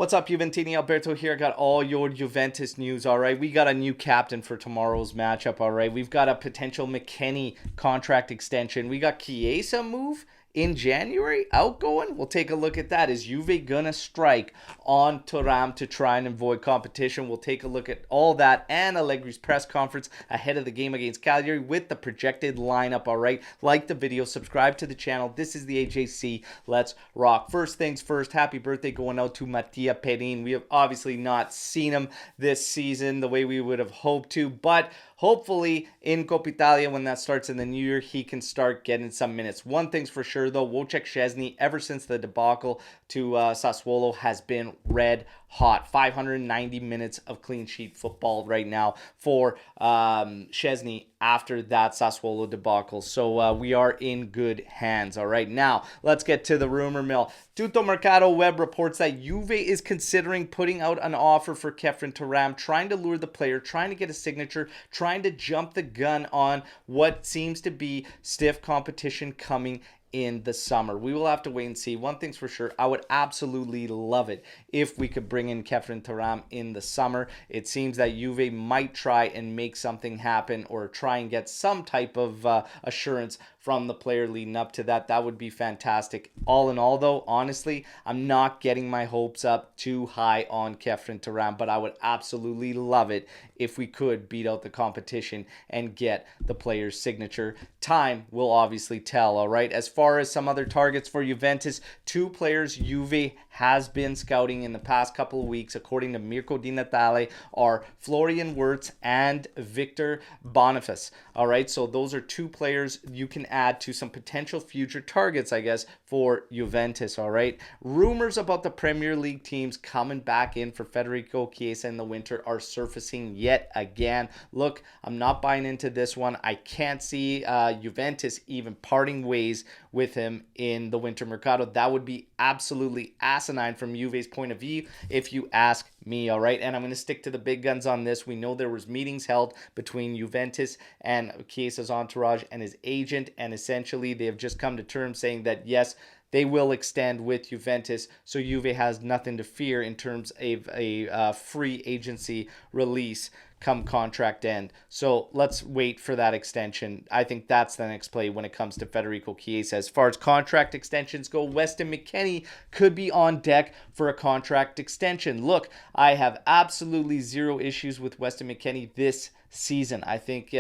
What's up, Juventini? Alberto here. Got all your Juventus news, all right? We got a new captain for tomorrow's matchup, all right? We've got a potential McKennie contract extension. We got Chiesa move in January, outgoing. We'll take a look at that. Is Juve gonna strike on Thuram to try and avoid competition? We'll take a look at all that and Allegri's press conference ahead of the game against Cagliari with the projected lineup, all right? Like the video, subscribe to the channel. This is the AJC. Let's rock. First things first, happy birthday going out to Mattia Perin. We have obviously not seen him this season the way we would have hoped to, but hopefully in Coppa Italia, when that starts in the new year, he can start getting some minutes. One thing's for sure, though, Wojciech Szczesny, ever since the debacle to Sassuolo, has been red hot. 590 minutes of clean sheet football right now for Szczesny after that Sassuolo debacle. So we are in good hands. All right, now let's get to the rumor mill. Tutto Mercato Web reports that Juve is considering putting out an offer for Khéphren Thuram, trying to lure the player, trying to get a signature, trying to jump the gun on what seems to be stiff competition coming in the summer. We will have to wait and see. One thing's for sure, I would absolutely love it if we could bring in Khéphren Thuram in the summer. It seems that Juve might try and make something happen or try and get some type of assurance from the player leading up to that. That would be fantastic. All in all, though, honestly, I'm not getting my hopes up too high on Khéphren Thuram, but I would absolutely love it if we could beat out the competition and get the player's signature. Time will obviously tell, all right? As far as some other targets for Juventus, two players Juve has been scouting in the past couple of weeks, according to Mirko Di Natale, are Florian Wirtz and Victor Boniface. All right, so those are two players you can add to some potential future targets, I guess, for Juventus. All right, rumors about the Premier League teams coming back in for Federico Chiesa in the winter are surfacing yet again. Look, I'm not buying into this one. I can't see Juventus even parting ways with him in the winter mercado. That would be absolutely asinine from Juve's point of view, if you ask me. All right, and I'm going to stick to the big guns on this. We know there was meetings held between Juventus and Chiesa's entourage and his agent, and essentially they have just come to terms saying that yes, they will extend with Juventus, so Juve has nothing to fear in terms of a free agency release come contract end. So let's wait for that extension. I think that's the next play when it comes to Federico Chiesa. As far as contract extensions go, Weston McKennie could be on deck for a contract extension. Look, I have absolutely zero issues with Weston McKennie this season. I think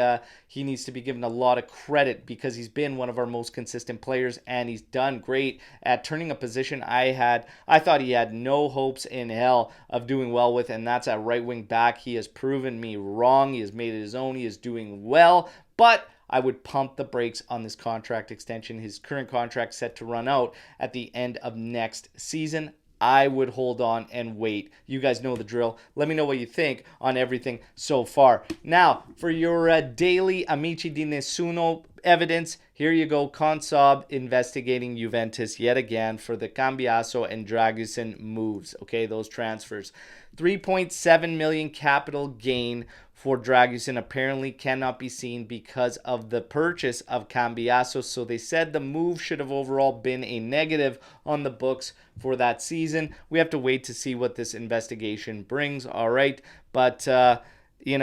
he needs to be given a lot of credit because he's been one of our most consistent players and he's done great at turning a position I thought he had no hopes in hell of doing well with, and that's at right wing back. He has proven me wrong. He has made it his own. He is doing well, but I would pump the brakes on this contract extension. His current contract set to run out at the end of next season. I would hold on and wait. You guys know the drill. Let me know what you think on everything so far. Now, for your daily Amici di Nessuno evidence, here you go. Consob investigating Juventus yet again for the Cambiaso and Dragusin moves. Okay, those transfers. 3.7 million capital gain for Dragusin apparently cannot be seen because of the purchase of Cambiaso. So they said the move should have overall been a negative on the books for that season. We have to wait to see what this investigation brings. All right. But, in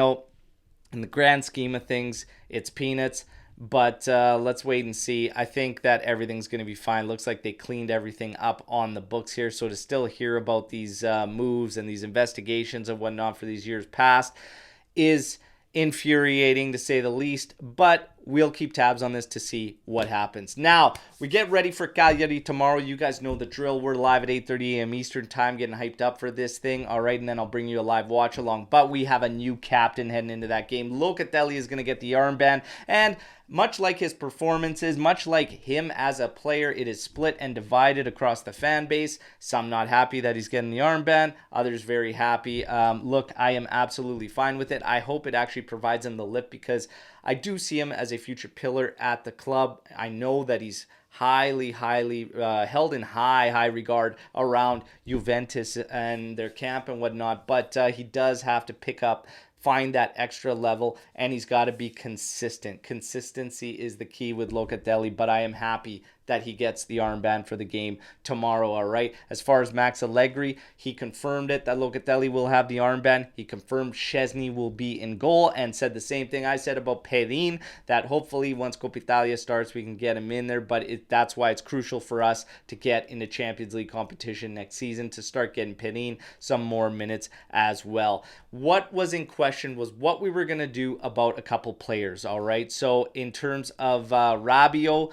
the grand scheme of things, it's peanuts. But let's wait and see. I think that everything's going to be fine. Looks like they cleaned everything up on the books here. So to still hear about these moves and these investigations and whatnot for these years past is infuriating, to say the least, but we'll keep tabs on this to see what happens. Now, we get ready for Cagliari tomorrow. You guys know the drill. We're live at 8:30 a.m. Eastern time, getting hyped up for this thing. All right, and then I'll bring you a live watch along. But we have a new captain heading into that game. Locatelli is going to get the armband, and much like his performances, much like him as a player, it is split and divided across the fan base. Some not happy that he's getting the armband, others very happy. Look, I am absolutely fine with it. I hope it actually provides him the lift because I do see him as a future pillar at the club. I know that he's highly held in high regard around Juventus and their camp and whatnot, but he does have to find that extra level, and he's got to be consistent. Consistency is the key with Locatelli, but I am happy that he gets the armband for the game tomorrow, all right? As far as Max Allegri, he confirmed it that Locatelli will have the armband. He confirmed Szczesny will be in goal and said the same thing I said about Perin, that hopefully once Coppa Italia starts, we can get him in there, but that's why it's crucial for us to get into Champions League competition next season to start getting Perin some more minutes as well. What was in question was what we were going to do about a couple players, all right? So in terms of Rabiot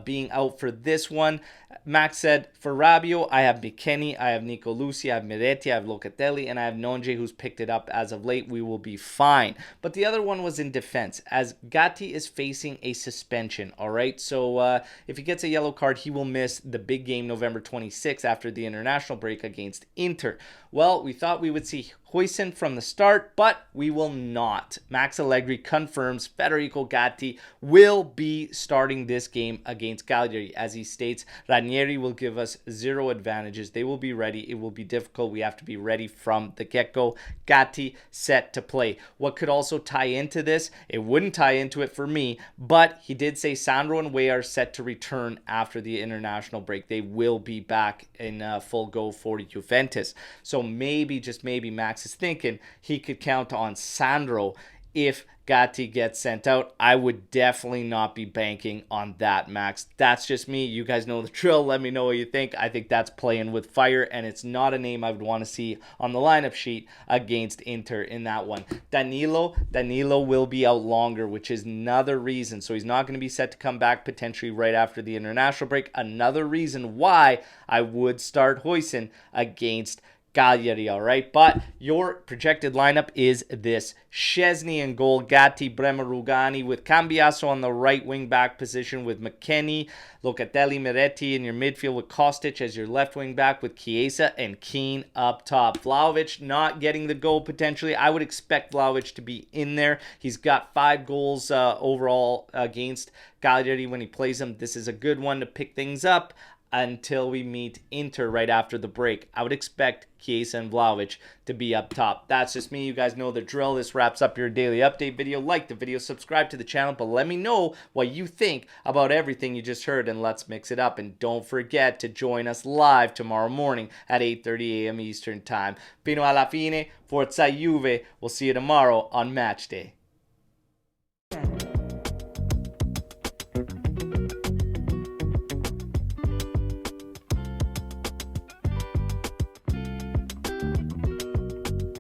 being out for this one, Max said, for Rabiot, I have McKennie, I have Nico Lucci, I have Miretti, I have Locatelli, and I have Nonje, who's picked it up as of late. We will be fine. But the other one was in defense, as Gatti is facing a suspension, all right? So if he gets a yellow card, he will miss the big game November 26th after the international break against Inter. Well, we thought we would see Huijsen from the start, but we will not. Max Allegri confirms Federico Gatti will be starting this game against Cagliari. As he states, Ranieri will give us zero advantages. They will be ready. It will be difficult. We have to be ready from the get-go. Gatti set to play. What could also tie into this? It wouldn't tie into it for me, but he did say Sandro and Way are set to return after the international break. They will be back in full go for Juventus. So maybe, just maybe, Max is thinking he could count on Sandro if Gatti gets sent out. I would definitely not be banking on that, Max. That's just me. You guys know the drill. Let me know what you think. I think that's playing with fire, and it's not a name I would want to see on the lineup sheet against Inter in that one. Danilo will be out longer, which is another reason. So he's not going to be set to come back potentially right after the international break. Another reason why I would start Huijsen against Cagliari, all right? But your projected lineup is this. Szczesny in goal, Gatti, Bremer, Rugani, with Cambiaso on the right wing back position with McKennie, Locatelli, Miretti in your midfield with Kostic as your left wing back with Chiesa and Keane up top. Vlahovic not getting the goal potentially. I would expect Vlahovic to be in there. He's got 5 goals overall against Cagliari when he plays them. This is a good one to pick things up until we meet Inter right after the break. I would expect Chiesa and Vlahovic to be up top. That's just me. You guys know the drill. This wraps up your daily update video. Like the video, subscribe to the channel, but let me know what you think about everything you just heard, and let's mix it up. And don't forget to join us live tomorrow morning at 8:30 a.m. Eastern Time. Fino alla fine, Forza Juve. We'll see you tomorrow on Match Day.